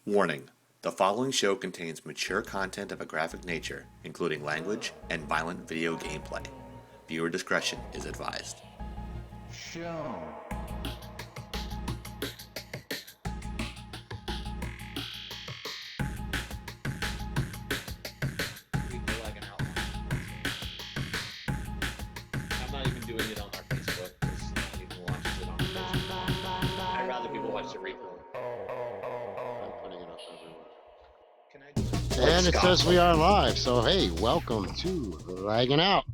Warning: the following show contains mature content of a graphic nature, including language and violent video gameplay. Viewer discretion is advised. Show. I'm not even doing it on our Facebook because no one even watches it on Facebook. I'd rather people watch the replay. I'm putting it up everywhere. Can I just... And it says we are live, so hey, welcome to Laggin Out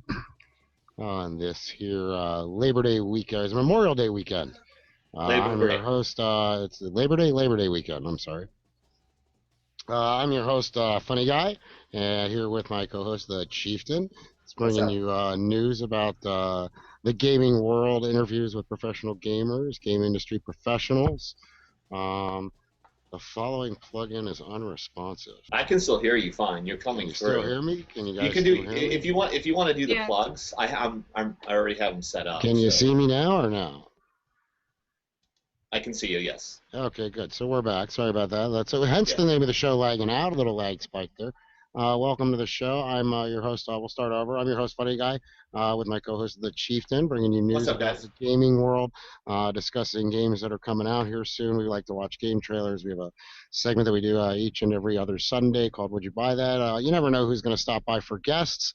on this here Labor Day weekend, it's Memorial Day weekend. I'm your host, it's the Labor Day weekend, I'm sorry. I'm your host, Funny Guy, and here with my co-host, the Chieftain. It's bringing you news about the gaming world, interviews with professional gamers, game industry professionals. The following plugin is unresponsive. I can still hear you fine. You're coming Can you through. still hear me? Can you guys You can still do hear me? if you want to do the Yeah. plugs. I already have them set up. Can you see me now or no? I can see you. Yes. Okay, good. So we're back. Sorry about that. That's hence the name of the show, Lagging Out. A little lag spike there. Welcome to the show. I'm your host. We'll start over. I'm your host, Funny Guy, with my co-host, the Chieftain, bringing you news What's up, about guys? the gaming world, discussing games that are coming out here soon. We like to watch game trailers. We have a segment that we do each and every other Sunday called Would You Buy That? You never know who's going to stop by for guests.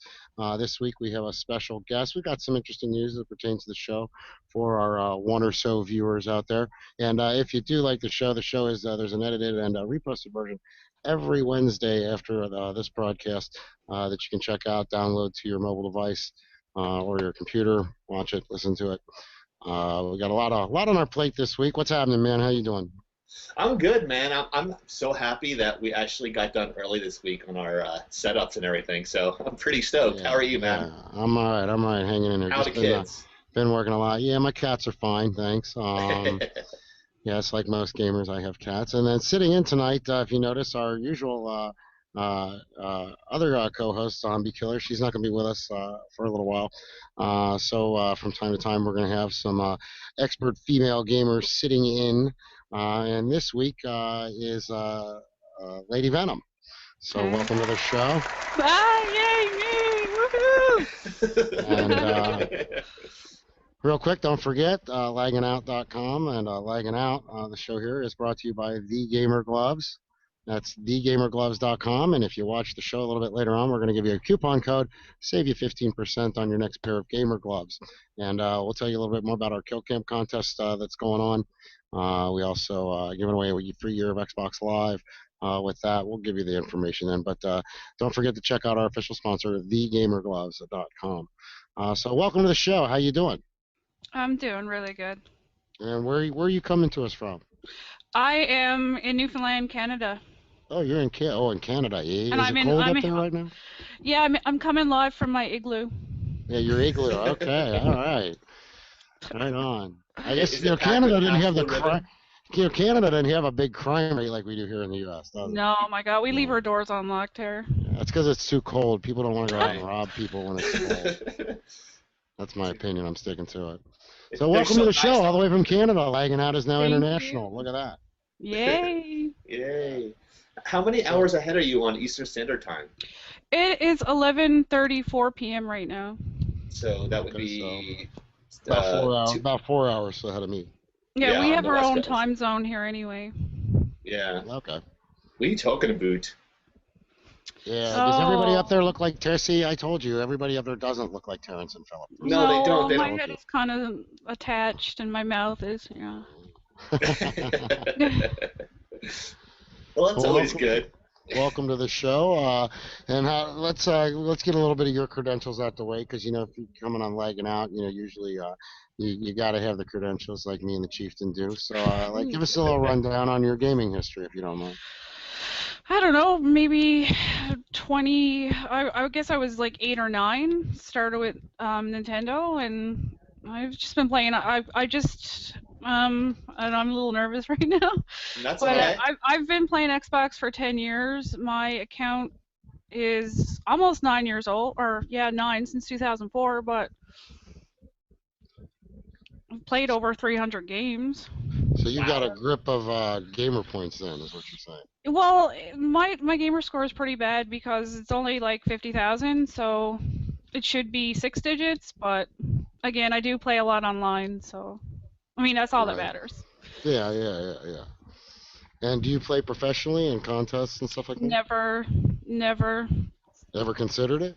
This week we have a special guest. We've got some interesting news that pertains to the show for our one or so viewers out there. And if you do like the show is there's an edited and reposted version every Wednesday after this broadcast that you can check out, download to your mobile device or your computer, watch it, listen to it. We got a lot on our plate this week. What's happening, man? How you doing? I'm good, man. I'm so happy that we actually got done early this week on our setups and everything. So I'm pretty stoked. How are you, man? Yeah, I'm all right, hanging in there. How are the kids? Been working a lot. Yeah, my cats are fine, thanks. Yes, like most gamers, I have cats. And then sitting in tonight, if you notice, our usual other co-host, Zombie Killer, she's not going to be with us for a little while. So from time to time, we're going to have some expert female gamers sitting in. And this week is Lady Venom. So welcome to the show. Yay, me! Woohoo! And real quick, don't forget, lagginout.com and Laggin Out, the show here is brought to you by The Gamer Gloves. That's thegamergloves.com, and if you watch the show a little bit later on, we're going to give you a coupon code, save you 15% on your next pair of gamer gloves. And we'll tell you a little bit more about our Kill Camp contest that's going on. We also giving away a free year of Xbox Live. With that, we'll give you the information then. But don't forget to check out our official sponsor, thegamergloves.com. So welcome to the show. How you doing? I'm doing really good. And where are you coming to us from? I am in Newfoundland, Canada. Oh, you're in Canada. Yeah. And Is it cold up there right now? Yeah, I'm coming live from my igloo. Yeah, your igloo. Okay, all right. Right on. I guess Is you know it packed Canada with didn't have the actual crime. You know, Canada didn't have a big crime rate like we do here in the U.S. Does it? No, my God, we leave our doors unlocked here. That's because it's too cold. People don't want to go out and rob people when it's cold. That's my opinion. I'm sticking to it. So welcome to the show, all the way from Canada. Lagging Out is now Thank international. you. Look at that. Yay! Yay. How many hours ahead are you on Eastern Standard Time? It is 11:34 p.m. right now. So that would Okay, be About 4 hours. About 4 hours ahead of me. Yeah, Yeah, we on have the our West own Coast. time zone here anyway. Yeah. Okay. What are you talking about? Yeah. Does everybody Oh. up there look like Terrence? See, I told you, everybody up there doesn't look like Terrence and Philip. No, they don't. They my don't. head is kind of attached, and my mouth is, yeah. Well, that's always welcome. good. Welcome to the show. And let's get a little bit of your credentials out the way, because you know if you're coming on Lagging Out, you know usually you got to have the credentials like me and the Chieftain do. So give us a little rundown on your gaming history, if you don't mind. I don't know, maybe 20. I guess I was like 8 or 9. Started with Nintendo, and I've just been playing. I just and I'm a little nervous right now. That's But okay. I've been playing Xbox for 10 years. My account is almost 9 years old, or yeah, 9 since 2004. But played over 300 games. So you got a Wow. grip of gamer points then, is what you're saying. Well, my gamer score is pretty bad because it's only like 50,000, so it should be 6 digits. But again, I do play a lot online, so I mean that's all that Right. matters. Yeah. And do you play professionally in contests and stuff like that? Never. Ever considered it?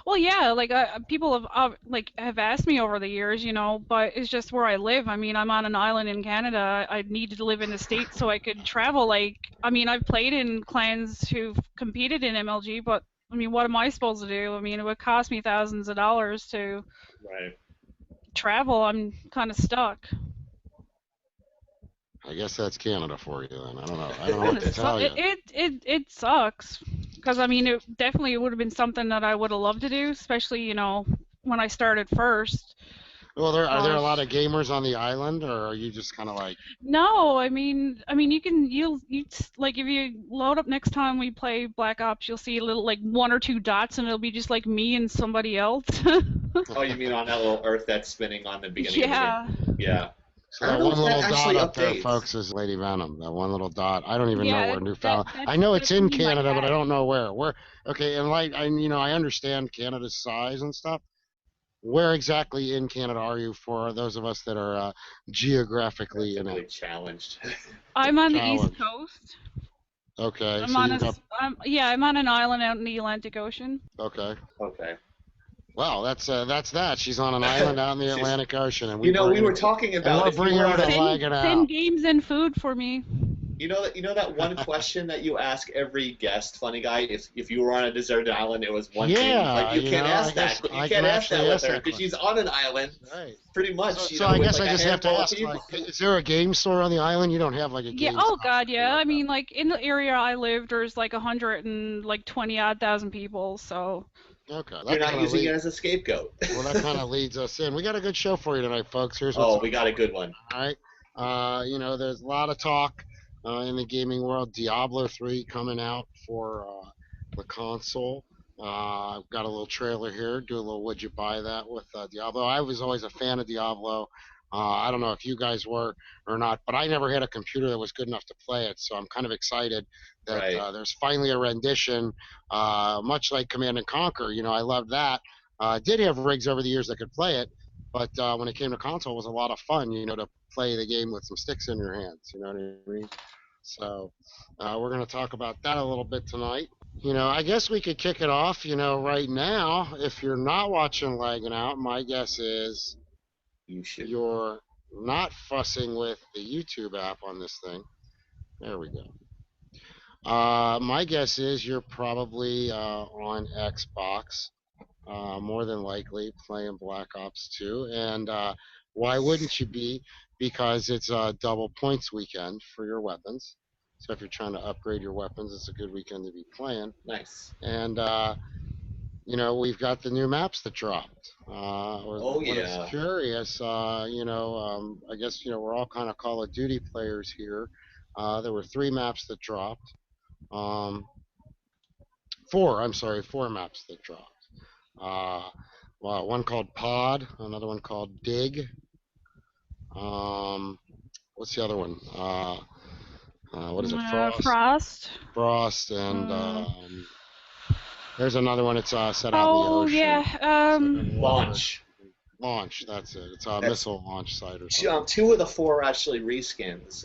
Well, yeah, like people have asked me over the years, but it's just where I live. I mean, I'm on an island in Canada. I needed to live in the States so I could travel. Like, I mean, I've played in clans who've competed in MLG, but I mean, what am I supposed to do? I mean, it would cost me thousands of dollars to Right. travel. I'm kind of stuck. I guess that's Canada for you then. I don't know. I don't know what to tell you. It sucks because I mean, it definitely would have been something that I would have loved to do, especially when I started first. Well, are there a lot Gosh. of gamers on the island, or are you just kind of like, No, I mean, like if you load up next time we play Black Ops, you'll see a little like one or two dots, and it'll be just like me and somebody else. Oh, you mean on that little Earth that's spinning on the beginning of the Yeah, game? Yeah. so I that don't know one if little that dot actually up there, updates. folks, is Lady Venom. That one little dot. I don't even know yeah, where Newfoundland. I that's know it's in gonna be my Canada, but I cat. don't know where. Where? Okay, and like I understand Canada's size and stuff. Where exactly in Canada are you for those of us that are geographically Technically inept? challenged. I'm on the East Challenge. Coast. Okay, I'm so on you've got I'm on an island out in the Atlantic Ocean. okay. Okay. Well, that's that. She's on an island out in the She's- Atlantic Ocean, and we bring were her, talking and about we're if you bringing were her on to a, Laggin Send out. games and food for me. that one question that you ask every guest, funny guy, if you were on a deserted island, it was one thing. Yeah, Like you can't I ask guess that. You I can't can ask that actually with ask her that because question. she's on an island, Right. pretty much. So I with guess like I a just have to handful of ask, people. like, is there a game store on the island? You don't have like a Yeah. game Oh stop or God. anything Yeah. like I that. mean, like in the area I live, there's like 120 odd thousand people. So. Okay, You're that not kind of using it leads. as a scapegoat. Well, that kind of leads us in. We got a good show for you tonight, folks. Here's what's Oh, up. we got a good one. All right. There's a lot of talk in the gaming world. Diablo 3 coming out for the console. I've got a little trailer here. Do a little would you buy that with Diablo. I was always a fan of Diablo. I don't know if you guys were or not, but I never had a computer that was good enough to play it. So I'm kind of excited that Right. there's finally a rendition, much like Command and Conquer. I loved that. Did have rigs over the years that could play it, but when it came to console, it was a lot of fun, to play the game with some sticks in your hands. You know what I mean? So we're going to talk about that a little bit tonight. I guess we could kick it off, right now. If you're not watching Lagging Out, my guess is You should. you're not fussing with the YouTube app on this thing. There we go. My guess is you're probably on Xbox, more than likely playing Black Ops 2. And why wouldn't you be? Because it's a double points weekend for your weapons. So if you're trying to upgrade your weapons, it's a good weekend to be playing. Nice. And we've got the new maps that dropped. Oh What is yeah. curious, I guess we're all kind of Call of Duty players here. There were 3 maps that dropped. Um, 4, I'm sorry, 4 maps that dropped. Well, one called Pod, another one called Dig. What's the other one? What is it? Frost. Frost, and there's another one. It's set out in the Oh ocean. yeah. Launch. Launch. That's it. It's a That's- missile launch site or something. 2 of the 4 are actually reskins.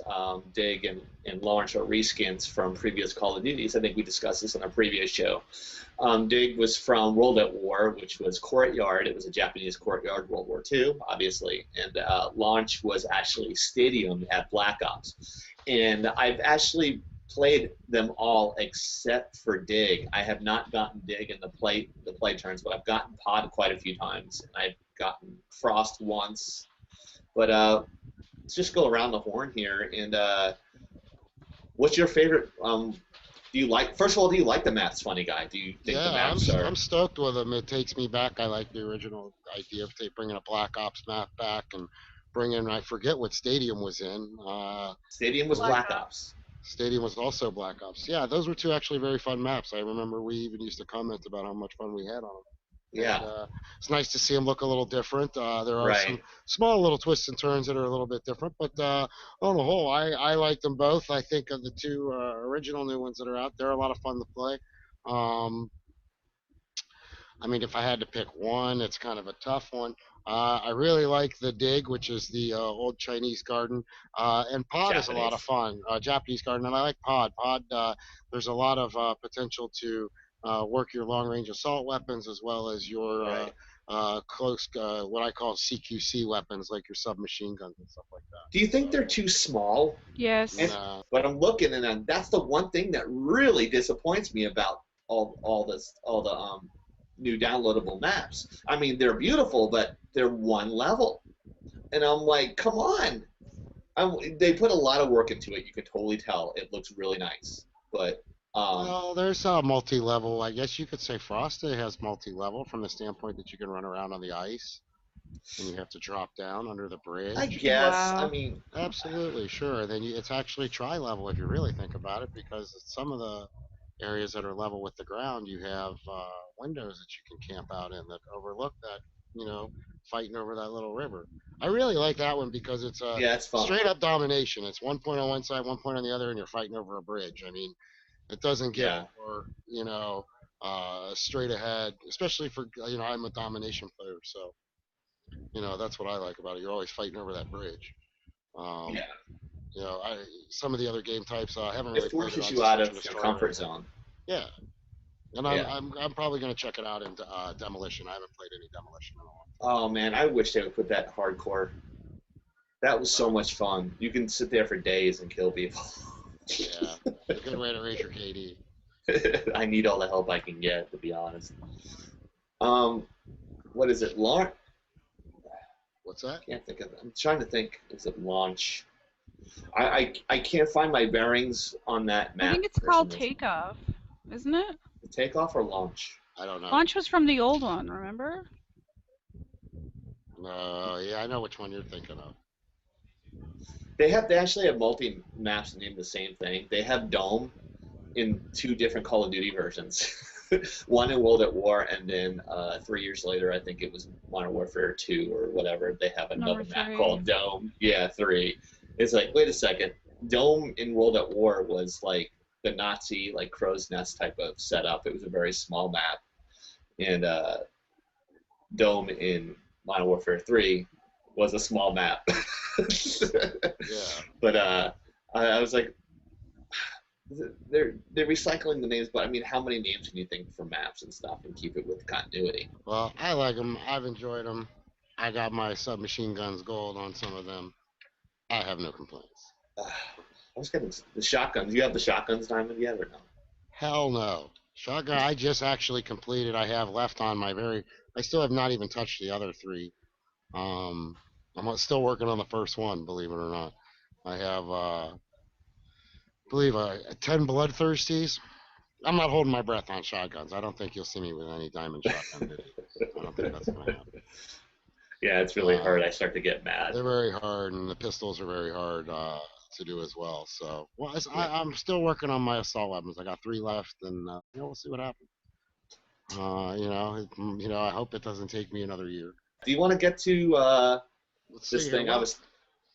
Dig and Launch are reskins from previous Call of Duties. I think we discussed this on a previous show. Dig was from World at War, which was Courtyard. It was a Japanese courtyard, World War II, obviously. And Launch was actually Stadium at Black Ops. And I've actually played them all except for Dig. I have not gotten Dig in the play turns, but I've gotten Pod quite a few times, and I've gotten Frost once. But let's just go around the horn here. And what's your favorite? Do you like? First of all, do you like the maps, funny guy? Do you think the Yeah, maps are? I'm stoked with them. It takes me back. I like the original idea of bringing a Black Ops map back and bringing. I forget what Stadium was in. Stadium was Black Black Ops. Stadium was also Black Ops. Yeah, those were 2 actually very fun maps. I remember we even used to comment about how much fun we had on them. Yeah. And it's nice to see them look a little different. There are some Right. small little twists and turns that are a little bit different, but on the whole, I like them both. I think of the two original new ones that are out, they're a lot of fun to play. Um, I mean, if I had to pick one, it's kind of a tough one. I really like the Dig, which is the old Chinese garden, and Pod is a lot of Japanese. fun. Japanese garden, and I like Pod. Pod, there's a lot of potential to work your long-range assault weapons as well as your Right. close, what I call CQC weapons, like your submachine guns and stuff like that. Do you think they're too small? Yes. And, but I'm looking, and that's the one thing that really disappoints me about all the new downloadable maps. I mean, they're beautiful, but they're one level, and I'm like, come on. They put a lot of work into it. You can totally tell it looks really nice, but well, there's multi-level. I guess you could say Frosted has multi-level from the standpoint that you can run around on the ice and you have to drop down under the bridge. I guess. Wow. I mean, Absolutely, sure. Then it's actually tri-level if you really think about it, because some of the areas that are level with the ground, you have windows that you can camp out in that overlook that, you know, fighting over that little river. I really like that one because it's yeah, it's fun. straight up domination. It's 1 point on one side, 1 point on the other, and you're fighting over a bridge. I mean, it doesn't get Yeah. more, straight ahead, especially for, I'm a domination player, so, that's what I like about it. You're always fighting over that bridge. Um, Yeah. Some of the other game types I haven't It really played it forces on you out Search of and your Destroy. comfort zone. Yeah, and Yeah. I'm probably gonna check it out in Demolition. I haven't played any Demolition in a long Oh man, I wish they would put that hardcore. That was so much fun. You can sit there for days and kill people. time. Yeah, it's a good way to raise your KD. I need all the help I can get, to be honest. What is it? Launch? What's that? Can't think of it. I'm trying to think. Is it launch? I can't find my bearings on that map. I think it's for called some reason. Takeoff, isn't it? Takeoff or launch? I don't know. Launch was from the old one, remember? Yeah, I know which one you're thinking of. They actually have multi maps named the same thing. They have Dome in 2 different Call of Duty versions. One in World at War, and then 3 years later, I think it was Modern Warfare 2 or whatever. They have another Number map 3. called Dome. Yeah, 3. It's like, wait a second. Dome in World at War was like the Nazi, like crow's nest type of setup. It was a very small map, and Dome in Modern Warfare 3 was a small map. Yeah. But I was like, they're recycling the names, but I mean, how many names can you think for maps and stuff and keep it with continuity? Well, I like them. I've enjoyed them. I got my submachine guns gold on some of them. I have no complaints. I was getting the shotguns. You have the shotguns diamond yet or no? Hell no. Shotgun, I just actually completed. I have left on I still have not even touched the other 3. I'm still working on the first one, believe it or not. I have, believe 10 bloodthirsties. I'm not holding my breath on shotguns. I don't think you'll see me with any diamond shotgun. I don't think that's going to happen. Yeah, it's really hard. I start to get mad. They're very hard, and the pistols are very hard to do as well. So, I'm still working on my assault weapons. I got 3 left, and we'll see what happens. I hope it doesn't take me another year. Do you want to get to this thing?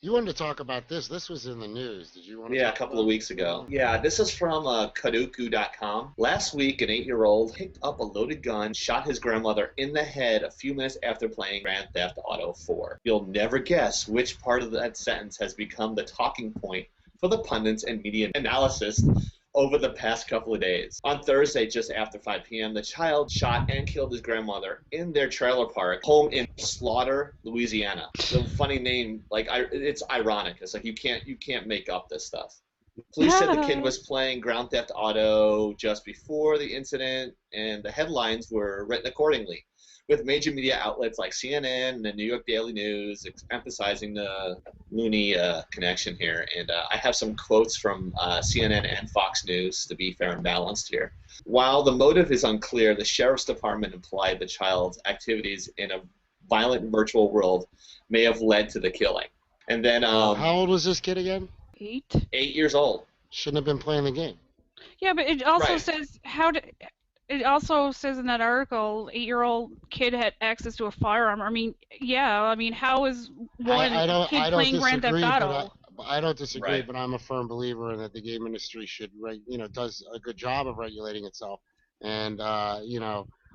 You wanted to talk about this. This was in the news. Did you want to? Yeah, a couple of weeks ago. Yeah, this is from Kaduku.com. Last week, an 8-year-old picked up a loaded gun, shot his grandmother in the head a few minutes after playing Grand Theft Auto 4. You'll never guess which part of that sentence has become the talking point for the pundits and media analysis over the past couple of days. On Thursday, just after 5 p.m., the child shot and killed his grandmother in their trailer park home in Slaughter, Louisiana. The funny name, it's ironic. It's like you can't make up this stuff. Police said the kid was playing Grand Theft Auto just before the incident, and the headlines were written accordingly, with major media outlets like CNN and the New York Daily News emphasizing the loony connection here. And I have some quotes from CNN and Fox News to be fair and balanced here. While the motive is unclear, the Sheriff's Department implied the child's activities in a violent virtual world may have led to the killing. And then... how old was this kid again? 8. 8 years old. Shouldn't have been playing the game. Yeah, but it also Right. says it also says in that article, 8-year-old kid had access to a firearm. I mean, yeah. I mean, how is I one don't kid I don't playing Grand Theft disagree, Auto? I don't disagree, Right. but I'm a firm believer in that the game industry does a good job of regulating itself. And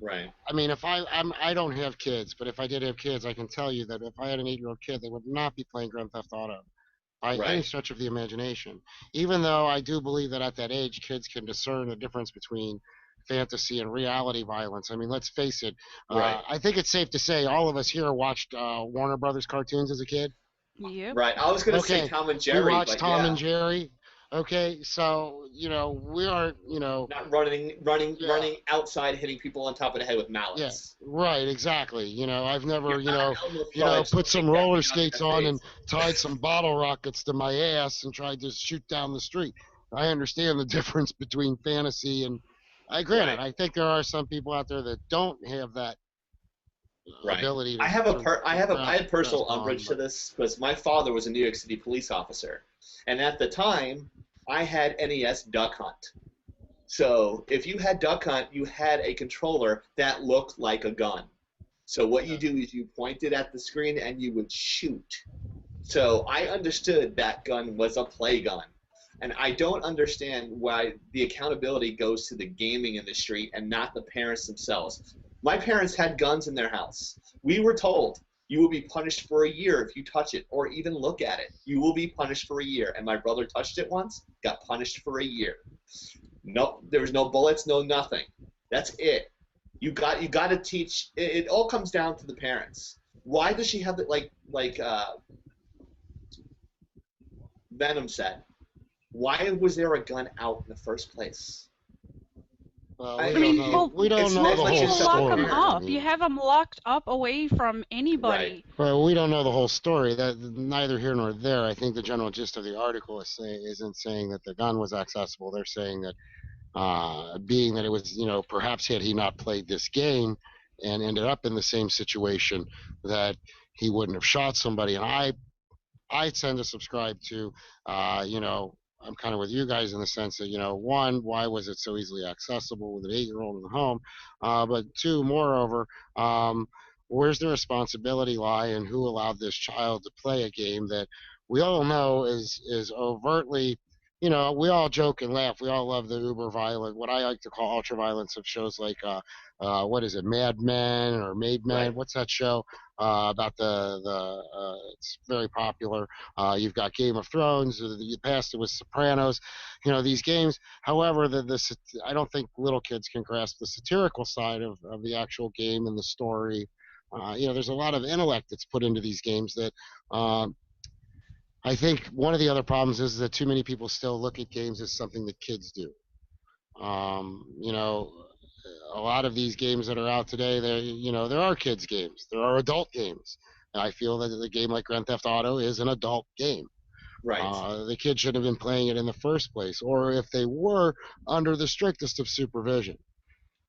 Right. I mean, if I don't have kids, but if I did have kids, I can tell you that if I had an 8-year-old kid, they would not be playing Grand Theft Auto by any Right. stretch of the imagination. Even though I do believe that at that age, kids can discern the difference between fantasy and reality violence. I mean, let's face it. Right. I think it's safe to say all of us here watched Warner Brothers cartoons as a kid. Yep. Right. I was gonna say Okay, Tom and we Jerry, watched but Tom and yeah, Jerry. Okay, so we aren't, not yeah, running outside, hitting people on top of the head with yeah, mallets. right, exactly. I've never, You're not Elmer Fudd put some take that roller thing out to skates the on and face. tied some bottle rockets to my ass and tried to shoot down the street. I understand the difference between fantasy and, I granted, Right. I think there are some people out there that don't have that Right. ability I have a I had grasp personal on, umbrage to but this because my father was a New York City police officer, and at the time, I had NES Duck Hunt. So if you had Duck Hunt, you had a controller that looked like a gun. So what you yeah. do is you point it at the screen and you would shoot. So I understood that gun was a play gun. And I don't understand why the accountability goes to the gaming industry and not the parents themselves. My parents had guns in their house. We were told you will be punished for a year if you touch it or even look at it. You will be punished for a year. And my brother touched it once, got punished for a year. No, there was no bullets, no nothing. That's it. You got to teach. It all comes down to the parents. Why does she have it like Venom said? Why was there a gun out in the first place? Well, I I mean, mean, we don't it's know the most negligence whole people as a lock them story. parent. I up. You mean, have them locked up away from Right. anybody. well, we don't know the whole story. That neither here nor there. I think the general gist of the article isn't saying that the gun was accessible. They're saying that being that it was, perhaps had he not played this game and ended up in the same situation, that he wouldn't have shot somebody. And I tend to subscribe to, I'm kind of with you guys in the sense that, one, why was it so easily accessible with an 8-year-old in the home? But two, moreover, um, where's the responsibility lie and who allowed this child to play a game that we all know is overtly, we all joke and laugh. We all love the uber violent, what I like to call ultra violence of shows like, what is it, Mad Men or Made Men? Right. What's that show? About it's very popular. You've got Game of Thrones. The past it was Sopranos. These games. However, I don't think little kids can grasp the satirical side of the actual game and the story. There's a lot of intellect that's put into these games that I think one of the other problems is that too many people still look at games as something that kids do. A lot of these games that are out today, there are kids games, there are adult games. And I feel that a game like Grand Theft Auto is an adult game. Right. The kids should have been playing it in the first place, or if they were, under the strictest of supervision,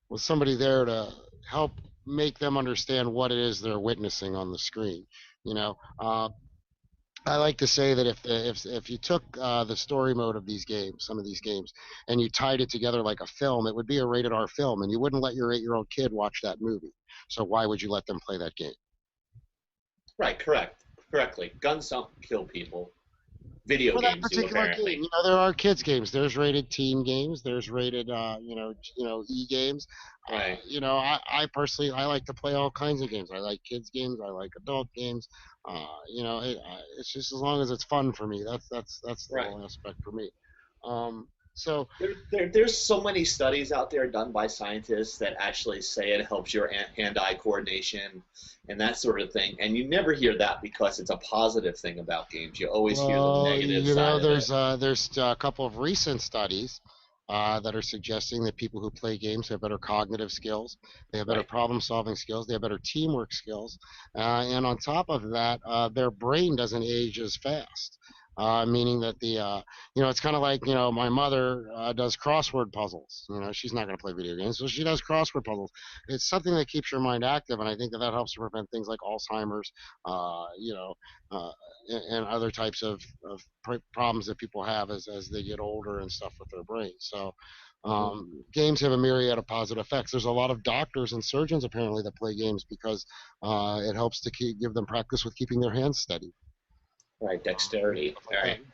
with somebody there to help make them understand what it is they're witnessing on the screen. You know, I like to say that if you took the story mode of these games, some of these games, and you tied it together like a film, it would be a rated R film, and you wouldn't let your 8-year-old kid watch that movie. So why would you let them play that game? Right. Correct. Correctly. Guns don't kill people. Video For that games do, particular game, apparently. there are kids games. There's rated teen games. There's rated, E games. Right. I personally I like to play all kinds of games. I like kids games. I like adult games. It's just as long as it's fun for me. That's the Right. whole aspect for me. So There's so many studies out there done by scientists that actually say it helps your hand-eye coordination and that sort of thing, and you never hear that because it's a positive thing about games. You always hear the Well, negative side of it. there's a couple of recent studies that are suggesting that people who play games have better cognitive skills, they have better Right. problem-solving skills, they have better teamwork skills, and on top of that, their brain doesn't age as fast. Meaning that it's kind of like, my mother does crossword puzzles. She's not going to play video games, so she does crossword puzzles. It's something that keeps your mind active, and I think that helps to prevent things like Alzheimer's, uh, you know, uh, and other types of problems that people have as they get older and stuff with their brains. So, Games have a myriad of positive effects. There's a lot of doctors and surgeons apparently that play games because it helps to give them practice with keeping their hands steady. Right, dexterity. Stuff like All right. that.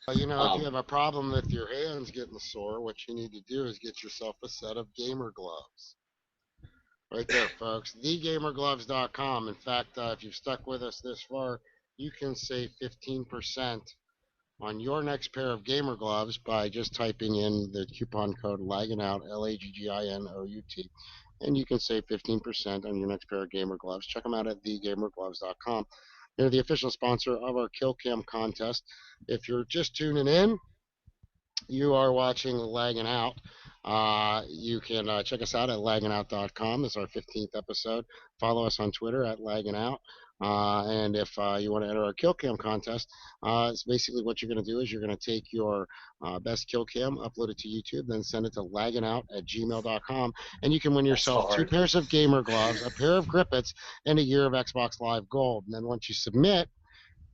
If you have a problem with your hands getting sore, what you need to do is get yourself a set of gamer gloves. Right there, folks. TheGamerGloves.com. In fact, if you've stuck with us this far, you can save 15% on your next pair of gamer gloves by just typing in the coupon code LAGGINOUT, LAGGINOUT, and you can save 15% on your next pair of gamer gloves. Check them out at TheGamerGloves.com. They're the official sponsor of our Kill Cam contest. If you're just tuning in, you are watching Laggin' Out. You can check us out at lagginout.com. This is our 15th episode. Follow us on Twitter at lagginout. And if you want to enter our kill cam contest, it's basically what you're going to do is you're going to take your best kill cam, upload it to YouTube, then send it to lagginout@gmail.com, and you can win yourself 2 pairs of gamer gloves, a pair of grippets, and a year of Xbox Live Gold. And then once you submit,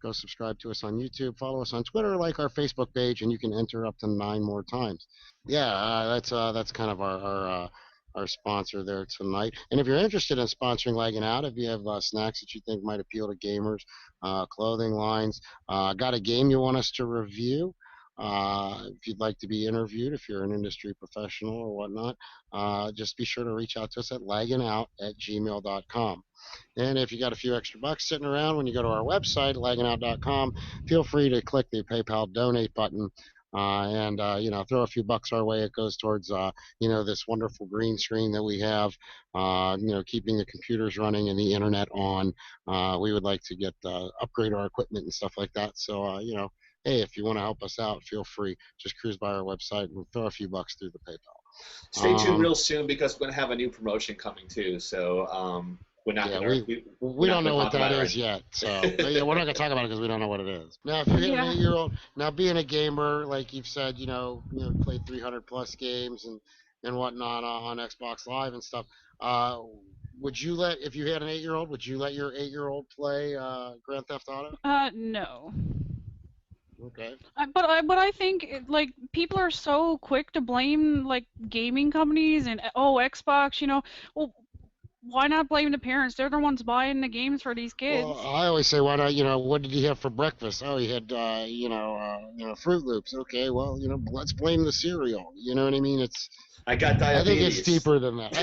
go subscribe to us on YouTube, follow us on Twitter, like our Facebook page, and you can enter up to 9 more times. Yeah, that's kind of our sponsor there tonight. And if you're interested in sponsoring Lagging Out, if you have snacks that you think might appeal to gamers, clothing lines, got a game you want us to review, if you'd like to be interviewed, if you're an industry professional or whatnot, just be sure to reach out to us at lagginout@gmail.com. And if you got a few extra bucks sitting around when you go to our website, lagginout.com, feel free to click the PayPal donate button and throw a few bucks our way. It goes towards this wonderful green screen that we have, keeping the computers running and the internet on. We would like to get upgrade our equipment and stuff like that. So hey, if you want to help us out, feel free. Just cruise by our website and throw a few bucks through the PayPal. Stay tuned real soon because we're going to have a new promotion coming too. So we're not we don't know what that is yet. So we're not going to talk about it because we don't know what it is. Now, if you're an 8-year-old, now being a gamer, like you've said, played 300 plus games and whatnot on Xbox Live and stuff. Would you if you had an 8-year-old, would you let your 8-year-old play Grand Theft Auto? No. Okay. But I think people are so quick to blame gaming companies and Xbox. Well, why not blame the parents? They're the ones buying the games for these kids. Well, I always say, why not? What did he have for breakfast? Oh, he had Fruit Loops. Okay, well, let's blame the cereal. You know what I mean? I got diabetes. I think it's deeper than that.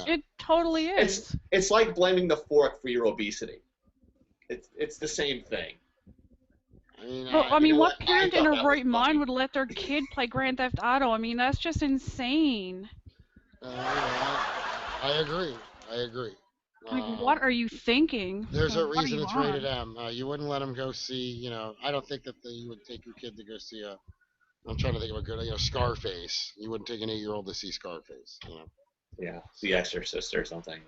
It totally is. It's like blaming the fork for your obesity. It's the same thing. What parent in their right mind would let their kid play Grand Theft Auto? That's just insane. I agree. What are you thinking? There's a reason it's rated M. You wouldn't let them go see, I don't think that you would take your kid to go see I'm trying to think of a good, Scarface. You wouldn't take an 8-year-old to see Scarface, Yeah, The Exorcist or something.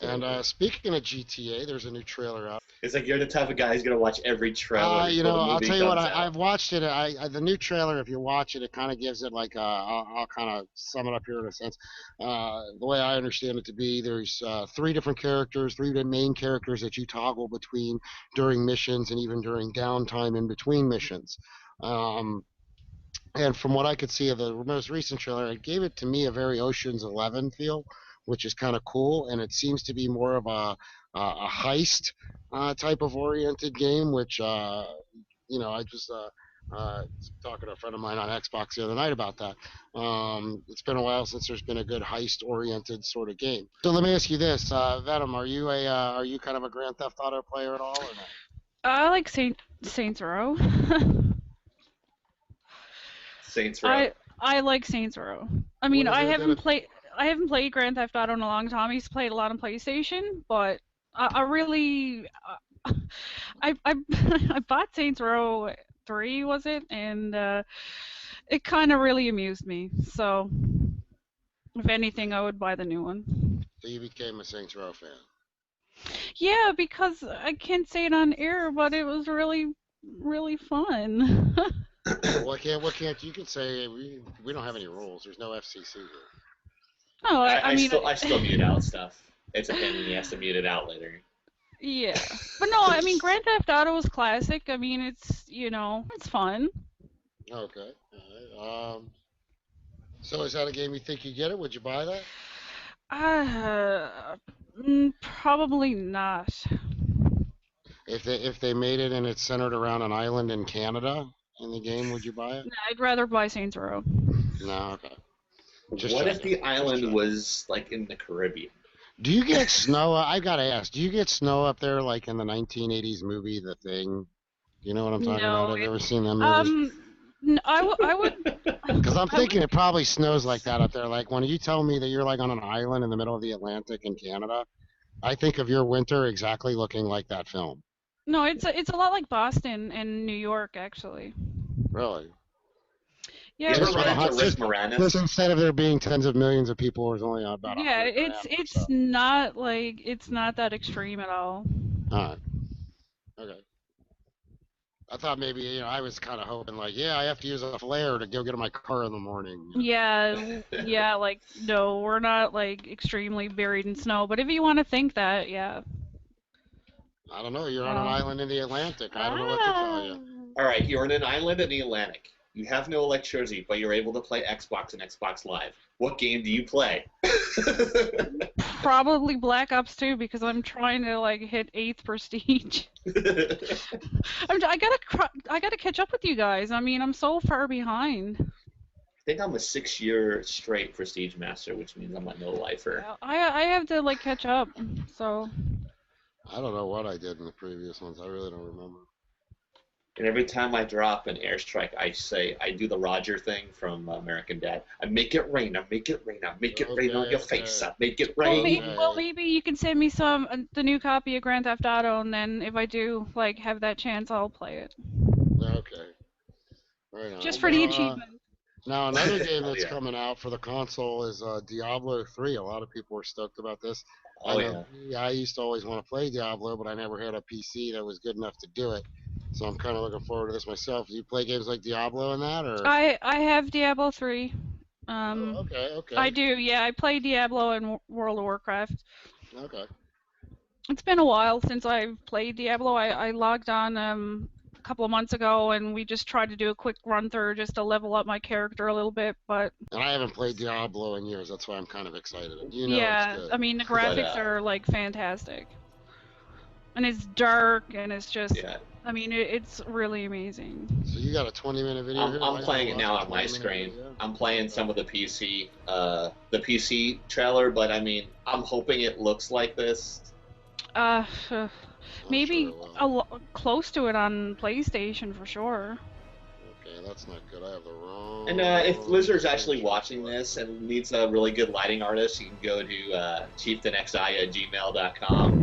And speaking of GTA, there's a new trailer out. It's like you're the type of guy who's going to watch every trailer. I'll tell you what, I've watched it. The new trailer, if you watch it, it kind of gives it I'll kind of sum it up here in a sense. The way I understand it to be, there's 3 different characters, 3 main characters that you toggle between during missions and even during downtime in between missions. And from what I could see of the most recent trailer, it gave it to me a very Ocean's 11 feel, which is kind of cool, and it seems to be more of a heist type of oriented game, which I just talking to a friend of mine on Xbox the other night about that. It's been a while since there's been a good heist oriented sort of game. So let me ask you this, Venom, are you kind of a Grand Theft Auto player at all or not? I like Saints Row. Saints Row. I like Saints Row. I haven't played Grand Theft Auto in a long time. I used to play it a lot on PlayStation, but I really I bought Saints Row 3, was it? And it kind of really amused me. So if anything, I would buy the new one. So you became a Saints Row fan? Yeah, because I can't say it on air, but it was really, really fun. What can't you can say? We don't have any rules. There's no FCC here. No, I still mute out stuff. It's a pain when you have to mute it out later. Yeah, but no, Grand Theft Auto is classic. It's it's fun. Okay. All right. So is that a game you think you get it? Would you buy that? Uh, Probably not. If they made it and it's centered around an island in Canada in the game, would you buy it? No, I'd rather buy Saints Row. No. Okay. Just What if checking. the Just island checking. was like in the Caribbean? Do you get snow? I gotta ask. Do you get snow up there like in the 1980s movie The Thing? You know what I'm talking about? No, Have you it, ever seen that movie? um, I would, Because I'm I would, thinking it probably snows like that up there. Like when you tell me that you're like on an island in the middle of the Atlantic in Canada, I think of your winter exactly looking like that film. no, it's a lot like Boston and New York, actually. Really? You Yeah, ever Just we're run with a into hot, Rick just Moranis? instead of there being tens of millions of people, there's only about yeah, 100 it's grand or so. it's not like it's not that extreme at all. All right. Okay. I thought maybe I was kind of hoping like I have to use a flare to go get in my car in the morning. Yeah, like no, we're not like extremely buried in snow, but if you want to think that, yeah. I don't know. You're on an Well, island in the Atlantic. I don't know what to tell ah, you. All right, you're on an island in the Atlantic. You have no electricity, but you're able to play Xbox and Xbox Live. What game do you play? probably Black Ops 2 because I'm trying to like hit 8th prestige. I gotta catch up with you guys. I mean, I'm so far behind. think I'm a 6-year straight Prestige Master, which means I'm a no lifer. Yeah, I have to like catch up. So I don't know what I did in the previous ones. I really don't remember. And every time I drop an airstrike, I do the Roger thing from American Dad. I make it rain, I make it rain, I make it rain on your face, I make it rain. maybe you can send me some the new copy of Grand Theft Auto, and then if I do like have that chance, I'll play it Okay. Right just on. for the achievement. Now another game Oh that's yeah, coming out for the console is Diablo 3. A lot of people are stoked about this. I oh know yeah. I used to always want to play Diablo, but I never had a PC that was good enough to do it. So I'm kind of looking forward to this myself. Do you play games like Diablo and that, or? I have Diablo 3. Oh, okay, I okay, do. Yeah, I play Diablo and World of Warcraft. okay. It's been a while since I've played Diablo. I logged on a couple of months ago, and we just tried to do a quick run through just to level up my character a little bit. But And I haven't played Diablo in years. That's why I'm kind of excited. You know it's yeah, good. I mean the But graphics are like fantastic, and it's dark, and it's just. yeah, I mean, it's really amazing. So you got a 20-minute video here? I'm playing it now on my screen. I'm playing some of the PC trailer, but I mean, I'm hoping it looks like this. Uh, Maybe. maybe close to it on PlayStation for sure. Okay, that's not good. I have the wrong. And if Blizzard's actually watching this and needs a really good lighting artist, you can go to chieftainxi@gmail.com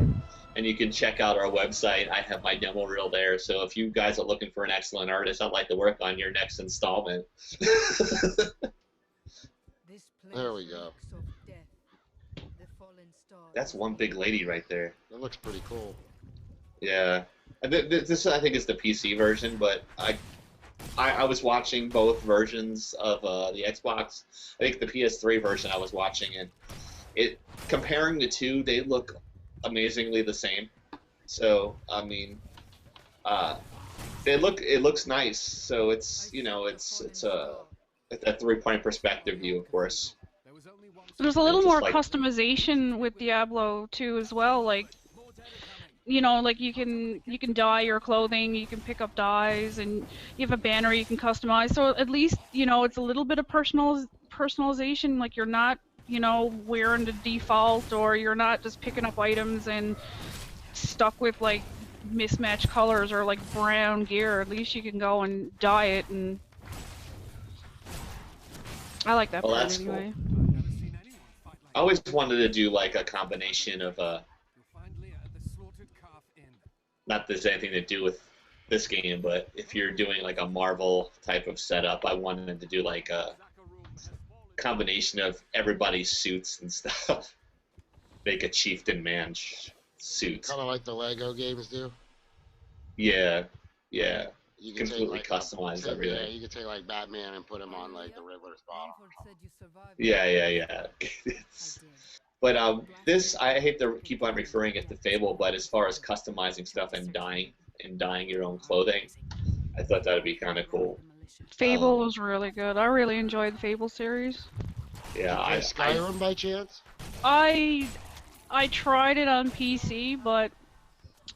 and you can check out our website. I have my demo reel there. So if you guys are looking for an excellent artist, I'd like to work on your next installment. There we go. That's one big lady right there. That looks pretty cool. Yeah. This I think is the PC version, but I was watching both versions of the Xbox. I think the PS3 version I was watching, and comparing the two, they look amazingly the same. So I mean, it looks nice. So it's it's a 3-point perspective view, of course. There's a little Just more like- customization with Diablo 2 as well. Like, like you can dye your clothing, you can pick up dyes, and you have a banner you can customize. So at least it's a little bit of personalization. Like you're not wearing the default, or you're not just picking up items and stuck with like mismatched colors or like brown gear. At least you can go and dye it, and I like that Well, part that's cool. anyway. I always wanted to do like a combination of not that there's anything to do with this game, but if you're doing like a Marvel type of setup, I wanted to do like a combination of everybody's suits and stuff. Make a chieftain man suit. Kind of like the Lego games do. Yeah, yeah. You can Completely take, customize everything. Yeah, you can take like Batman and put him on like the Riddler's bottom. Yeah. But this, I hate to keep on referring it to Fable, but as far as customizing stuff and dyeing your own clothing, I thought that would be kind of cool. Fable was really good. I really enjoyed the Fable series. Yeah, Play Skyrim by chance? I tried it on PC, but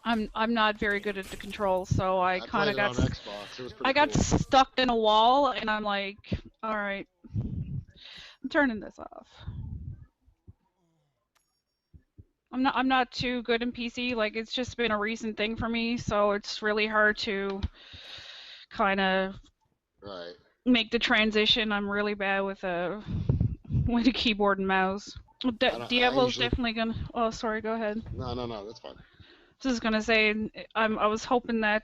I'm not very good at the controls, so I kind played of it got on Xbox. It was pretty I got cool. stuck in a wall, and I'm like, all right, I'm turning this off. I'm not too good in PC. Like, it's just been a recent thing for me, so it's really hard to kind of Right. make the transition. I'm really bad with a keyboard and mouse. I Diablo's usually. definitely gonna. Oh, sorry. Go ahead. No, that's fine. Just gonna say, I was hoping that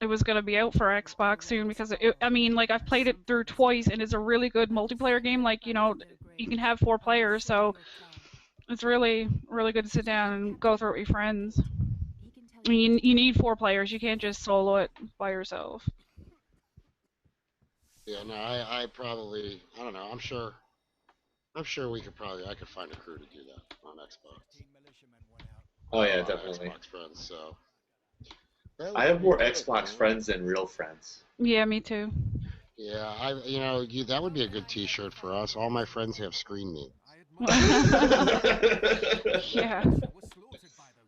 it was gonna be out for Xbox soon because I mean, like, I've played it through twice and it's a really good multiplayer game. Like, you know, you can have 4 players, so it's really really good to sit down and go through it with your friends. I mean, you need 4 players. You can't just solo it by yourself. Yeah, no, I probably, I don't know. I'm sure I could find a crew to do that on Xbox. Oh yeah, A lot of definitely. Xbox friends, so. I have more Xbox friends than real friends. Yeah, me too. Yeah, that would be a good T-shirt for us. All my friends have screen me. Yeah.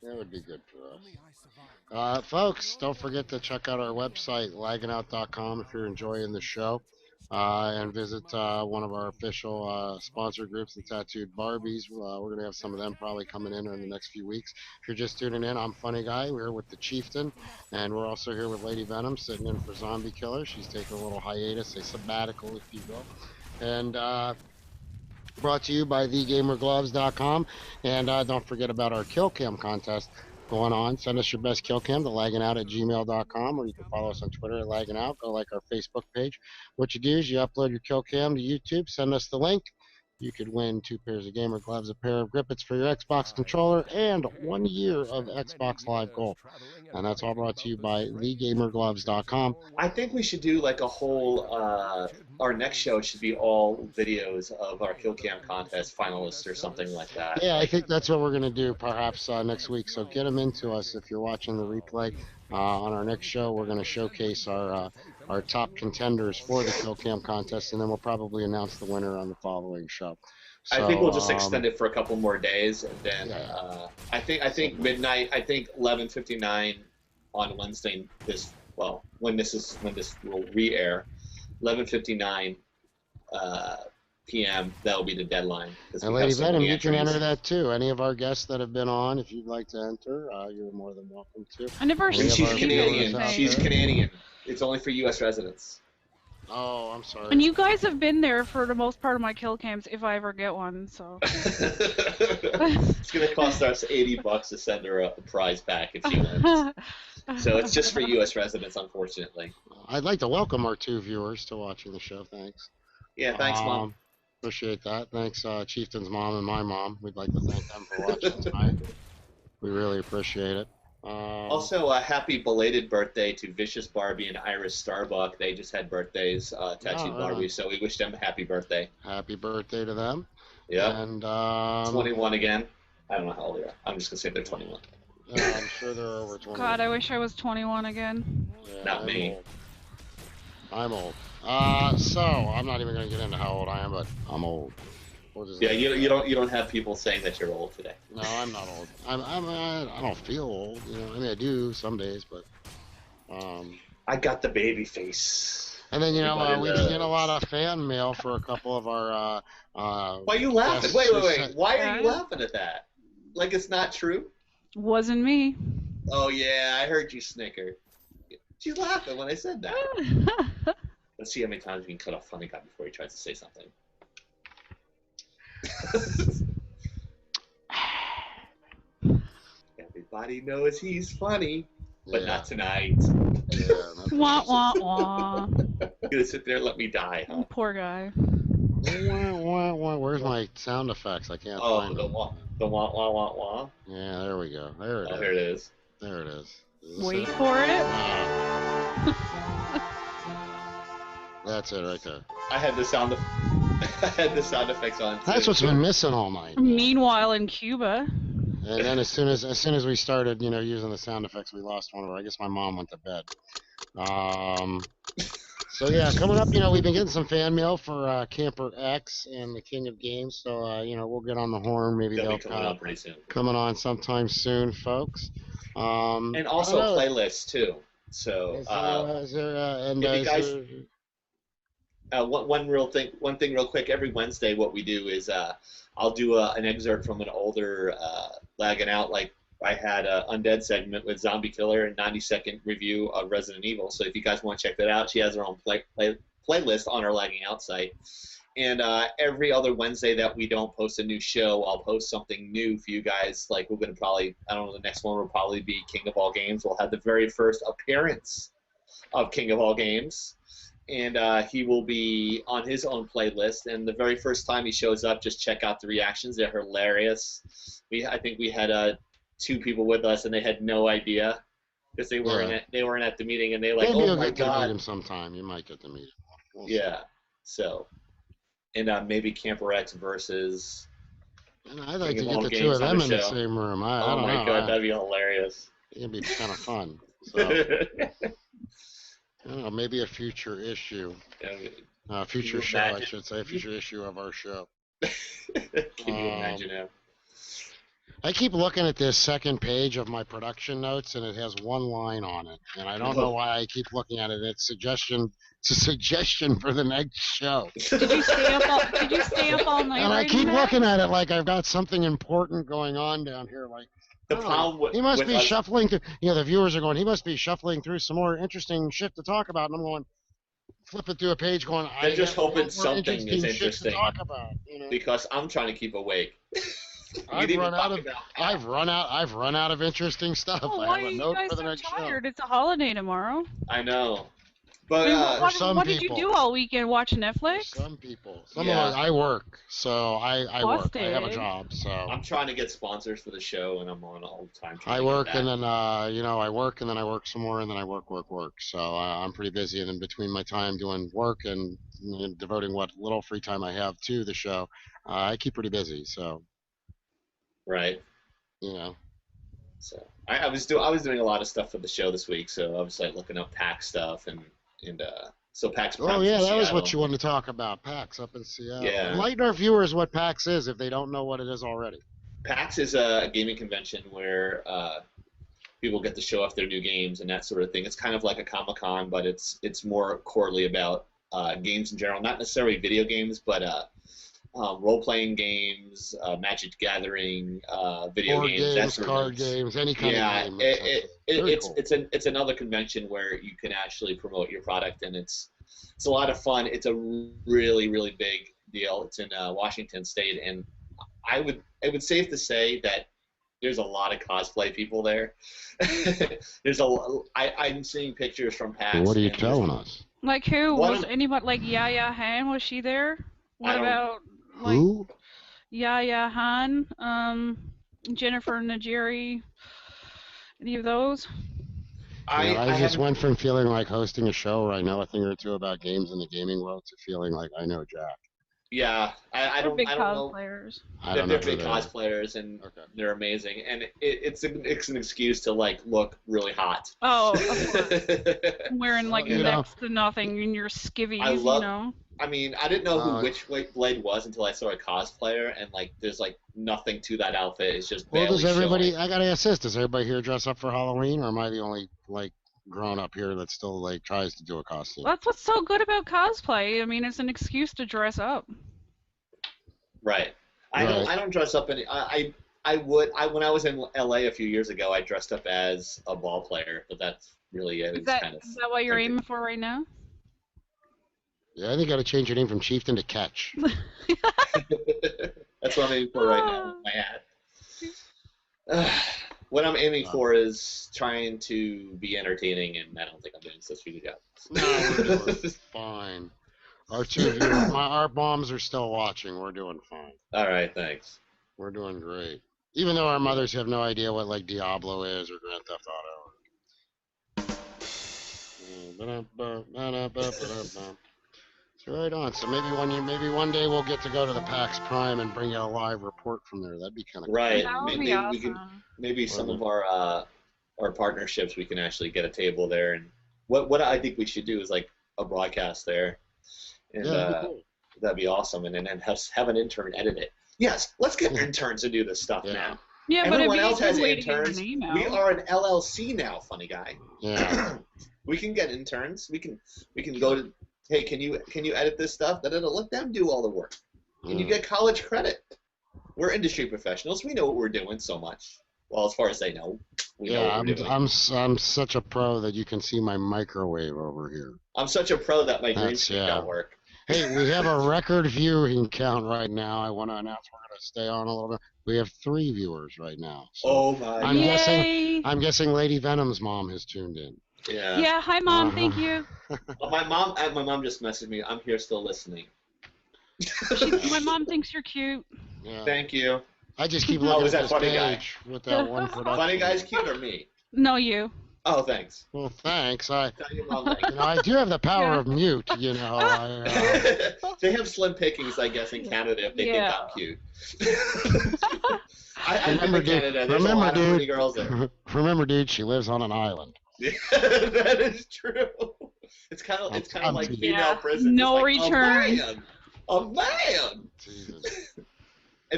That would be good for us. Folks, don't forget to check out our website, lagginout.com, if you're enjoying the show. And visit one of our official sponsor groups, the Tattooed Barbies. We're going to have some of them probably coming in the next few weeks. If you're just tuning in, I'm Funny Guy. We're here with the Chieftain. And we're also here with Lady Venom, sitting in for Zombie Killer. She's taking a little hiatus, a sabbatical, if you will. And brought to you by thegamergloves.com. And don't forget about our kill cam contest going on. Send us your best kill cam to lagginout@gmail.com, or you can follow us on Twitter at lagginout. Go like our Facebook page. What you do is you upload your kill cam to YouTube, send us the link. You could win 2 pairs of gamer gloves, a pair of grippets for your Xbox controller, and 1 year of Xbox Live Gold. And that's all brought to you by thegamergloves.com. I think we should do like a whole. Our next show should be all videos of our kill cam contest finalists or something like that. Yeah, I think that's what we're going to do perhaps next week. So get them into us if you're watching the replay. On our next show, we're going to showcase our top contenders for the kill cam contest, and then we'll probably announce the winner on the following show. So, I think we'll just extend it for a couple more days, and then Yeah. I think midnight. I think 11:59 on Wednesday. When this will re-air, 11:59 p.m. That'll be the deadline. And Lady Venom, you can enter that too. Any of our guests that have been on, if you'd like to enter, you're more than welcome to. I never She's seen Canadian. anything. She's Canadian. It's only for U.S. residents. Oh, I'm sorry. And you guys have been there for the most part of my kill cams, if I ever get one. So. It's gonna cost us $80 to send her a prize pack if she wins. So it's just for U.S. residents, unfortunately. I'd like to welcome our 2 viewers to watching the show. Thanks. Yeah, thanks, Mom. Appreciate that. Thanks, Chieftain's mom and my mom. We'd like to thank them for watching tonight. We really appreciate it. Also, a happy belated birthday to Vicious Barbie and Iris Starbuck. They just had birthdays, Tattooed Barbie, so we wish them a happy birthday. Happy birthday to them. Yeah. And 21 again. I don't know how old they are. I'm just gonna say they're 21. I'm sure they're over 20. God, I wish I was 21 again. Yeah, Not me. I'm old. So I'm not even gonna get into how old I am, but I'm old. Yeah, you don't have people saying that you're old today. No, I'm not old. I don't feel old. You know, I mean I do some days, but. I got the baby face. And then we does. get a lot of fan mail for a couple of our. Why are you laughing? guests Wait. who sent- Why are you laughing at that? Like it's not true? Wasn't me. Oh yeah, I heard you snicker. She's laughing when I said that. Let's see how many times we can cut off Funny Guy before he tries to say something. Everybody knows he's funny, but not tonight. Yeah, Wah wah wah. You're gonna sit there and let me die, huh? Poor guy. Where's my sound effects? I can't find the them. wah wah wah. Yeah, there we go. There it is. Here it is. There it is. Is this Wait it? for it. That's it right there. I had the sound effects on. That's what's been missing all night. Meanwhile, in Cuba. And then as soon as we started, using the sound effects, we lost one of our. I guess my mom went to bed. So yeah, coming up, we've been getting some fan mail for Camper X and the King of Games. So we'll get on the horn. Maybe They'll be they'll coming up pretty soon. coming on sometime soon, folks. And I also don't know. playlists too. So Is there and if you is guys, there, one thing real quick. Every Wednesday, what we do is I'll do an excerpt from an older Laggin Out. Like I had an Undead segment with Zombie Killer and 90-second review of Resident Evil. So if you guys want to check that out, she has her own playlist on our Lagging Out site. And every other Wednesday that we don't post a new show, I'll post something new for you guys. Like we're going to probably, I don't know, the next one will probably be King of All Games. We'll have the very first appearance of King of All Games. And he will be on his own playlist. And the very first time he shows up, just check out the reactions. They're hilarious. I think we had 2 people with us, and they had no idea because they weren't at the meeting, and they were like, maybe "Oh you'll my get to meet god!" him sometime. You might get to meet him. We'll see. Yeah. So, and maybe Camper X versus. And I'd like to King get of the All 2 of Games on them the in the show. same room. I Oh don't my know. god, that'd be hilarious. It'd be kind of fun. So, I don't know, maybe a future issue. Future you show, I imagine? should say. Future issue of our show. Can you imagine now? I keep looking at this second page of my production notes, and it has one line on it, and I don't know why I keep looking at it. It's a suggestion for the next show. Did you stay up all night? And I writing keep that? looking at it like I've got something important going on down here. Like, The problem with he must with be us- shuffling through. The viewers are going. He must be shuffling through some more interesting shit to talk about. And I'm going, flipping through a page, going. They're just have hoping more something is shit to interesting. talk about. because I'm trying to keep awake. I've run out of interesting stuff. Oh, I why have are a you note guys for the so next tired? It's a holiday tomorrow. I know. I But mean, for some what did you people. do all weekend? Watch show. Netflix? Some people. Yeah. Of us, I work, so I work. I have a Busted. job, so I'm trying to get sponsors for the show, and I'm on all the time. trying I to work, get and that. then I work, and then I work some more, and then I work. So I'm pretty busy, and in between my time doing work and devoting what little free time I have to the show, I keep pretty busy. So Right. So I was doing a lot of stuff for the show this week, so I was like looking up PAX stuff and so PAX Prime. Oh yeah, that was what Seattle. you wanted to talk about, PAX up in Seattle. Yeah. Enlighten our viewers what PAX is if they don't know what it is already. PAX is a gaming convention where people get to show off their new games and that sort of thing. It's kind of like a Comic-Con, but it's more corely about games in general, not necessarily video games, but role-playing games, Magic the Gathering, video Board games, that sort card of things. games, any kind Yeah, of game. Very cool. it's another convention where you can actually promote your product, and it's a lot of fun. It's a really, really big deal. It's in Washington State, and it would safe to say that there's a lot of cosplay people there. I'm seeing pictures from PAX. What are you and telling us? Like who? What Was am- anybody like Yaya Han? Was she there? What don't- about like Who? Yaya Han? Jennifer Najeri? Any of those? I just haven't- went from feeling like hosting a show where I know a thing or two about games in the gaming world to feeling like I know Jack. Yeah, I They're don't big know. cosplayers. I don't know. They're who big they are. cosplayers, and Okay. they're amazing. And it's an excuse to like look really hot. Oh, of course. Wearing like You know. next to nothing in your skivvies, I love- you know. I mean, I didn't know who Uh, Witchblade was until I saw a cosplayer, and like, there's like nothing to that outfit. It's just Well, barely does everybody? showing. I gotta ask this: does everybody here dress up for Halloween, or am I the only like grown up here that still like tries to do a costume? That's what's so good about cosplay. I mean, it's an excuse to dress up. Right. Right. I don't dress up any. When I was in LA a few years ago, I dressed up as a ball player, but that's really it. Is It's that, kind of. is that what you're thank you. aiming for right now? Yeah, I think you got to change your name from Chieftain to Catch. That's what I'm aiming for right now with my hat. What I'm aiming for is trying to be entertaining, and I don't think I'm doing such a good job. No, we're doing fine. Our our moms are still watching. We're doing fine. All right, thanks. We're doing great. Even though our mothers have no idea what like Diablo is or Grand Theft Auto. So right on. So maybe one day we'll get to go to the PAX Prime and bring you a live report from there. That'd be kind of Right. That would Maybe be we can. awesome. Maybe some of our partnerships, we can actually get a table there. And what I think we should do is like a broadcast there, and Yeah, that'd be cool. that'd be awesome. And then have an intern edit it. Yes, let's get interns to do this stuff Yeah. now. Yeah, but Everyone it'd be else a has good way to get your interns. name out. We are an LLC now, funny guy. Yeah. We can get interns. We can go to, hey, can you edit this stuff? Let them do all the work. And you get college credit. We're industry professionals. We know what we're doing so much. Well, as far as they know, we know what we're doing. I'm such a pro that you can see my microwave over here. I'm such a pro that my green screen don't work. Hey, we have a record viewing count right now. I want to announce we're going to stay on a little bit. We have 3 viewers right now. So Oh my! I'm guessing Lady Venom's mom has tuned in. Yeah. Yeah. Hi, Mom. Thank you. Well, my mom just messaged me. I'm here still listening. My mom thinks you're cute. Yeah. Thank you. I just keep looking was at that this funny guy? page with that one production. Funny guy's cute or me? No, you. Oh, thanks. Well, thanks. Tell your mom thanks. I do have the power Yeah. of mute. They have slim pickings, I guess, in Canada if they think I'm cute. I've been to Canada. There's a lot of pretty girls there. Remember, dude, she lives on an island. Yeah, that is true. It's kind of like female prison. No like, return. A man. Jesus.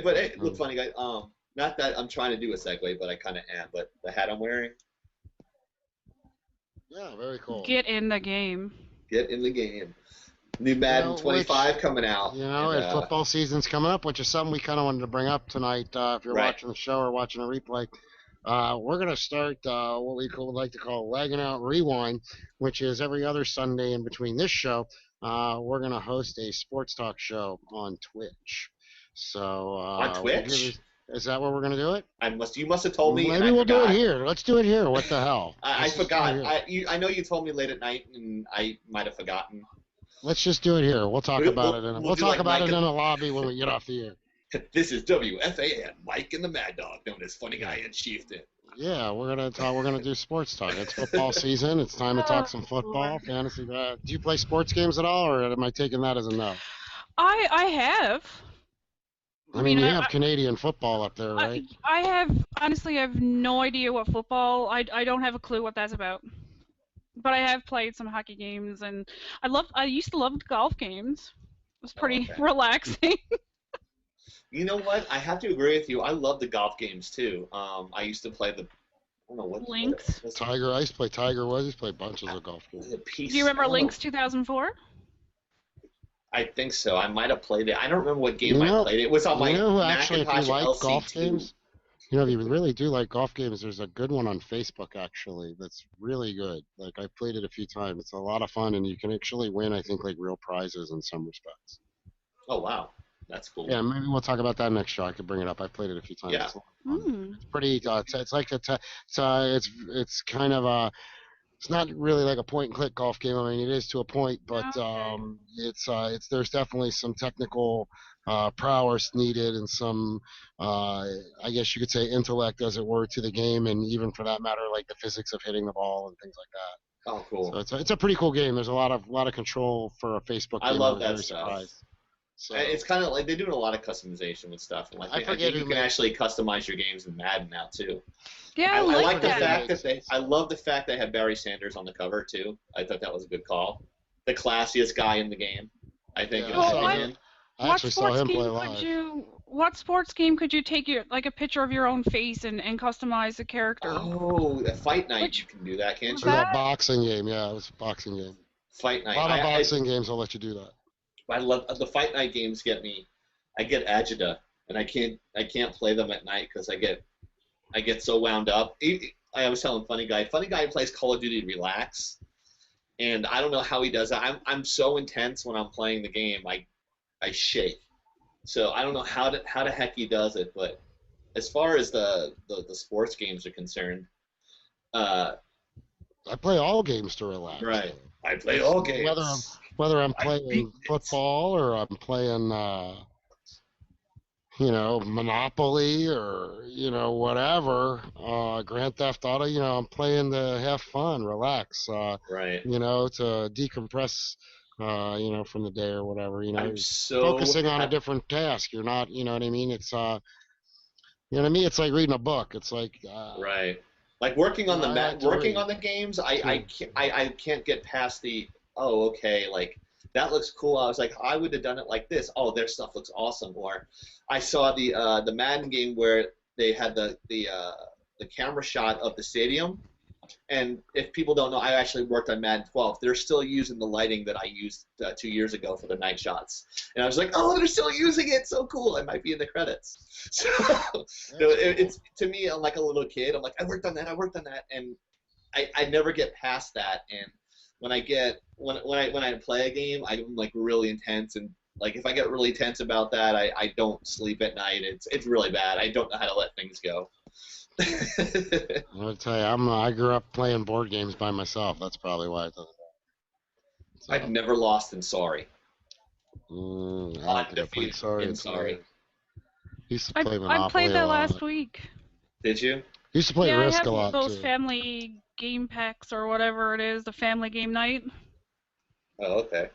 But hey, look, funny guy. Not that I'm trying to do a segue, but I kind of am. But the hat I'm wearing. Yeah, very cool. Get in the game. Get in the game. New Madden 25 coming out. And football season's coming up, which is something we kind of wanted to bring up tonight. If you're watching the show or watching a replay, we're going to start what we like to call Laggin Out Rewind, which is every other Sunday in between this show. We're going to host a sports talk show on Twitch. So on Twitch? Is that where we're going to do it? You must have told me. Maybe we'll do it here. Let's do it here. What the hell? I forgot. I know you told me late at night, and I might have forgotten. Let's just do it here. We'll talk about it. We'll talk about it in the lobby when we get off the air. This is WFAN, Mike and the Mad Dog, known as Funny Guy and Chieftain. Yeah, we're gonna do sports talk. It's football season. It's time to talk some football, fantasy. Do you play sports games at all, or am I taking that as a no? I have. I mean, you have Canadian football up there, right? I have no idea what football. I don't have a clue what that's about. But I have played some hockey games, and I used to love golf games. It was pretty relaxing. You know what? I have to agree with you. I love the golf games too. I used to play I don't know what. Lynx. Tiger. I used to play Tiger Woods. I used to play bunches of golf games. Do you remember Lynx 2004? I think so. I might have played it. I don't remember what game I played. It was on my actually, if you like LC2. golf games, if you really do like golf games, there's a good one on Facebook actually that's really good. Like I played it a few times. It's a lot of fun, and you can actually win, I think, like real prizes in some respects. Oh wow, that's cool. Yeah, maybe we'll talk about that next show. I could bring it up. I played it a few times. Yeah. It's pretty. It's like it's kind of a. It's not really like a point-and-click golf game. I mean, it is to a point, but it's there's definitely some technical prowess needed and some, I guess you could say, intellect, as it were, to the game, and even for that matter, like the physics of hitting the ball and things like that. Oh, cool. So it's a pretty cool game. There's a lot of control for a Facebook game. I love that stuff. So, it's kind of like they're doing a lot of customization with stuff. And like, I think you can actually customize your games in Madden now too. Yeah, I like the that. fact that I love the fact they had Barry Sanders on the cover too. I thought that was a good call. The classiest guy in the game, I think. Yeah. In my opinion. I actually saw him play live. What sports game could you take a picture of your own face and customize a character? Oh, a Fight Night, you can do that, can't you? It was a boxing game. Yeah, it was a boxing game. Fight Night. A lot of boxing games will let you do that. I love the Fight Night games. Get me. I get agita, and I can't play them at night because I get so wound up. I was telling Funny Guy plays Call of Duty Relax, and I don't know how he does that. I'm so intense when I'm playing the game. I shake. So I don't know how the heck he does it, but as far as the sports games are concerned, I play all games to relax. Right. I play all games. Whether I'm playing football or I'm playing Monopoly or whatever, Grand Theft Auto, I'm playing to have fun, relax, right. To decompress from the day or whatever, I'm so focusing on a different task. You're not, you know what I mean? It's to me it's like reading a book. It's like right. Like working on the games, I can't get past the oh, okay, like that looks cool. I was like, I would have done it like this. Oh, their stuff looks awesome. Or I saw the Madden game where they had the camera shot of the stadium. And if people don't know, I actually worked on Madden 12. They're still using the lighting that I used 2 years ago for the night shots. And I was like, oh, they're still using it. So cool. I might be in the credits. So it's to me, I'm like a little kid. I'm like, I worked on that. And I never get past that. And when I play a game, I'm like really intense. And like if I get really tense about that, I don't sleep at night. It's really bad. I don't know how to let things go. I'll tell you, I grew up playing board games by myself. That's probably why it doesn't. So, I've never lost in Sorry. I don't think I played Undefeated Sorry. in Sorry. Used to play Monopoly I played that a lot. last week. Did you? Used to play Yeah, Risk I had a lot those too. family game packs or whatever it is, the family game night. Oh, okay.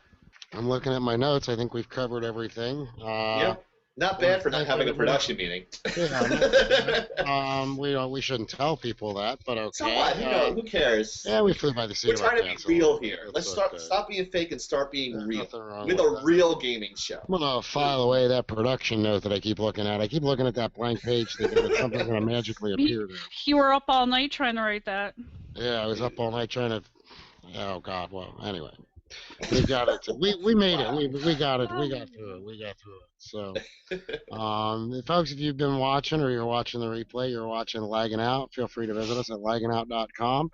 I'm looking at my notes. I think we've covered everything. Yeah. Not bad for not having a production meeting. Yeah, we shouldn't tell people that, but okay. So what? Who cares? Yeah, we flew by the seat We're of our trying to pants be a real little bit. here. Let's It's okay. stop being fake and start being There's real. nothing wrong With with a that. real gaming show. I'm gonna file away that production note that I keep looking at. I keep looking at that blank page thinking that something's gonna magically appear there. You were up all night trying to write that. Yeah, I was up all night trying to. Oh God. Well, anyway, we got it. We made it. We got it. We got through it. So, folks, if you've been watching or you're watching the replay, you're watching Lagging Out, feel free to visit us at lagginout.com.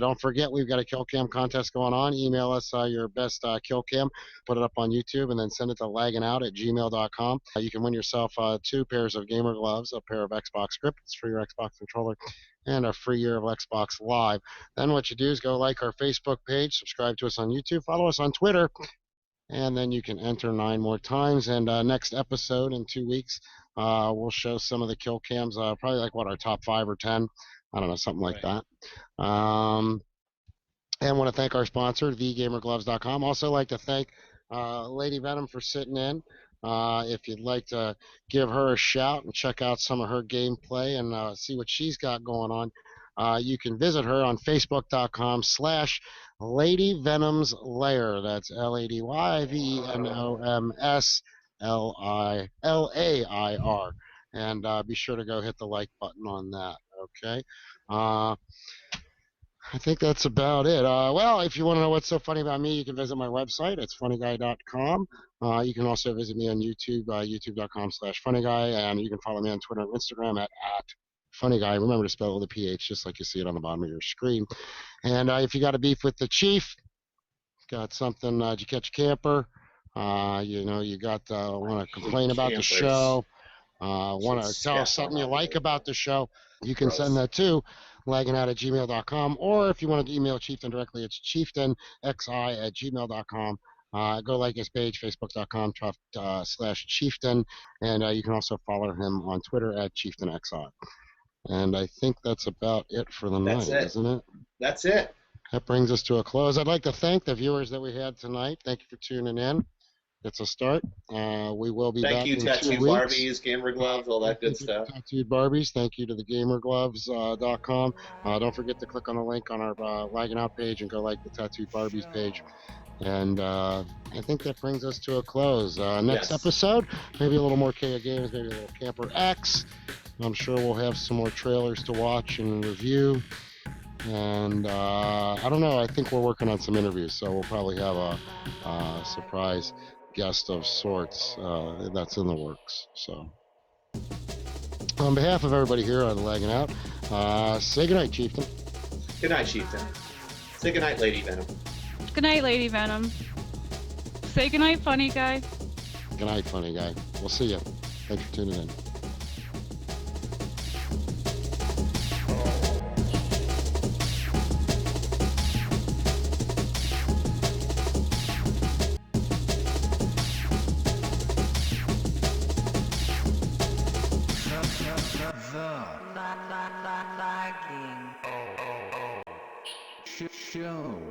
Don't forget, we've got a kill cam contest going on. Email us your best kill cam, put it up on YouTube, and then send it to lagginout@gmail.com. You can win yourself 2 pairs of gamer gloves, a pair of Xbox grips for your Xbox controller, and a free year of Xbox Live. Then what you do is go like our Facebook page, subscribe to us on YouTube, follow us on Twitter, and then you can enter 9 more times. And next episode in 2 weeks, we'll show some of the kill cams, probably like our top 5 or 10. I don't know, something like that. And want to thank our sponsor, thegamergloves.com. Also like to thank Lady Venom for sitting in. If you'd like to give her a shout and check out some of her gameplay and see what she's got going on, you can visit her on facebook.com/Lady Venom's Lair. That's LadyVenomsLair. And be sure to go hit the like button on that. Okay. I think that's about it. Well, if you want to know what's so funny about me, you can visit my website. It's funnyguy.com. You can also visit me on YouTube, youtube.com/funnyguy, and you can follow me on Twitter and Instagram at funnyguy. Remember to spell it with a PH, just like you see it on the bottom of your screen. And if you got a beef with the chief, got something, did you catch a camper? You got want to complain about the show, want to tell us something you like about the show, you can send that to lagginout@gmail.com, or if you want to email Chieftain directly, it's chieftainxi@gmail.com. Go like his page, facebook.com/chieftain, and you can also follow him on Twitter at chieftainxi. And I think that's about it for the night, isn't it? That's it. That brings us to a close. I'd like to thank the viewers that we had tonight. Thank you for tuning in. It's a start. We will be back in 2 weeks. Thank you, Tattoo Barbies, Gamer Gloves, all that good stuff. Tattooed Barbies. Thank you to the gamergloves.com. Don't forget to click on the link on our Lagging Out page and go like the Tattooed Barbies page. And I think that brings us to a close. Next episode, maybe a little more KO Games, maybe a little Camper X. I'm sure we'll have some more trailers to watch and review. And I don't know. I think we're working on some interviews, so we'll probably have a surprise guest of sorts that's in the works. So, on behalf of everybody here on Lagging Out, say goodnight, Chieftain. Good night, Chieftain. Say goodnight, Lady Venom. Good night, Lady Venom. Say goodnight, funny guy. Good night, funny guy. We'll see you. Thanks for tuning in. Lagging. Show.